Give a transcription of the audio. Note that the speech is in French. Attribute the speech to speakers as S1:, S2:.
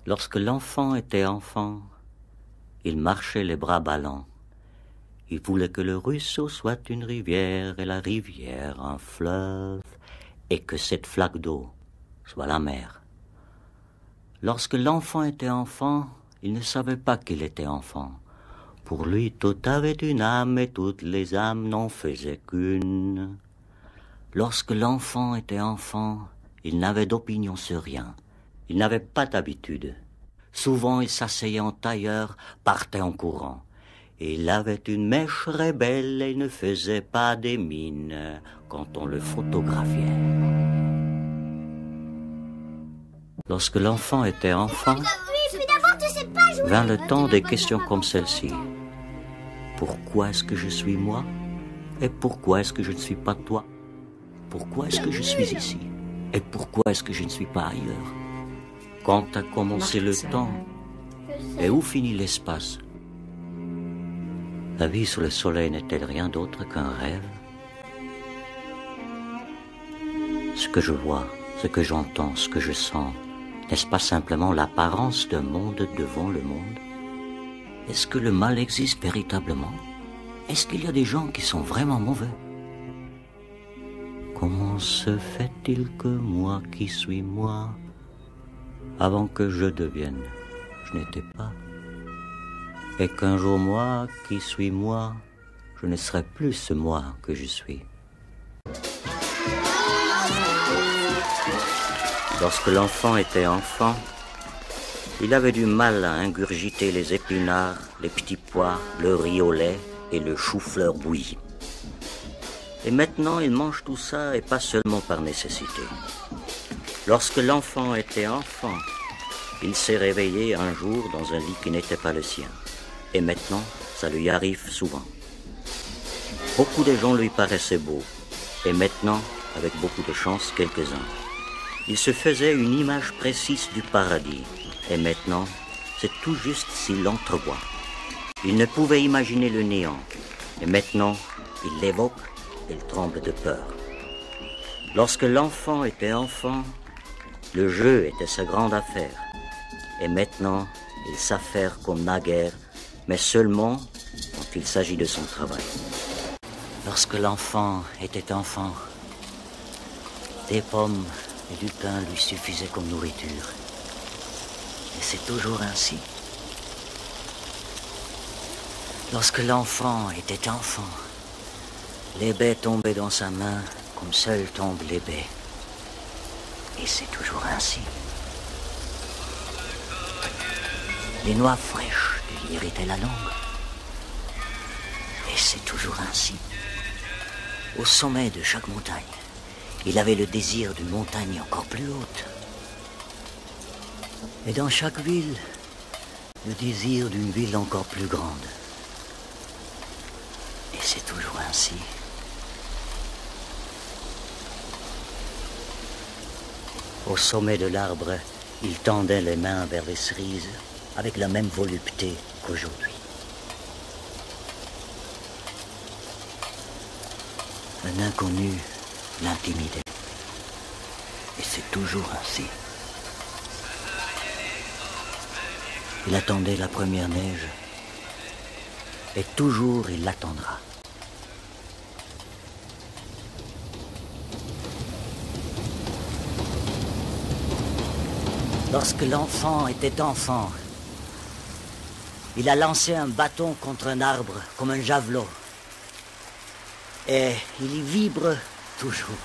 S1: Lorsque l'enfant était enfant, il marchait les bras ballants. Il voulait que le ruisseau soit une rivière et la rivière un fleuve, et que cette flaque d'eau soit la mer. Lorsque l'enfant était enfant, il ne savait pas qu'il était enfant. Pour lui, tout avait une âme et toutes les âmes n'en faisaient qu'une. Lorsque l'enfant était enfant, il n'avait d'opinion sur rien. Il n'avait pas d'habitude. Souvent, il s'asseyait en tailleur, partait en courant. Il avait une mèche rebelle et ne faisait pas des mines quand on le photographiait. Lorsque l'enfant était enfant, vint le temps des questions comme celle-ci. Pourquoi est-ce que je suis moi? Et pourquoi est-ce que je ne suis pas toi? Pourquoi est-ce que je suis ici? Et pourquoi est-ce que je ne suis pas ailleurs? Quand a commencé le temps? Et où finit l'espace? La vie sous le soleil n'est-elle rien d'autre qu'un rêve? Ce que je vois, ce que j'entends, ce que je sens, n'est-ce pas simplement l'apparence d'un monde devant le monde? Est-ce que le mal existe véritablement? Est-ce qu'il y a des gens qui sont vraiment mauvais? Comment se fait-il que moi qui suis moi, avant que je devienne, je n'étais pas? Et qu'un jour moi qui suis moi, je ne serai plus ce moi que je suis. Lorsque l'enfant était enfant, il avait du mal à ingurgiter les épinards, les petits pois, le riz au lait et le chou-fleur bouilli. Et maintenant, il mange tout ça et pas seulement par nécessité. Lorsque l'enfant était enfant, il s'est réveillé un jour dans un lit qui n'était pas le sien. Et maintenant, ça lui arrive souvent. Beaucoup de gens lui paraissaient beaux. Et maintenant, avec beaucoup de chance, quelques-uns. Il se faisait une image précise du paradis. Et maintenant, c'est tout juste s'il l'entrevoit. Il ne pouvait imaginer le néant. Et maintenant, il l'évoque et il tremble de peur. Lorsque l'enfant était enfant, le jeu était sa grande affaire. Et maintenant, il s'affaire comme naguère, mais seulement quand il s'agit de son travail. Lorsque l'enfant était enfant, des pommes et du pain lui suffisaient comme nourriture. Et c'est toujours ainsi. Lorsque l'enfant était enfant, les baies tombaient dans sa main comme seules tombent les baies. Et c'est toujours ainsi. Les noix fraîches lui irritaient la langue. Et c'est toujours ainsi. Au sommet de chaque montagne, il avait le désir d'une montagne encore plus haute. Et dans chaque ville, le désir d'une ville encore plus grande. Et c'est toujours ainsi. Au sommet de l'arbre, il tendait les mains vers les cerises avec la même volupté qu'aujourd'hui. Un inconnu l'intimidait. Et c'est toujours ainsi. Il attendait la première neige. Et toujours il l'attendra. Lorsque l'enfant était enfant, il a lancé un bâton contre un arbre comme un javelot. Et il y vibre toujours.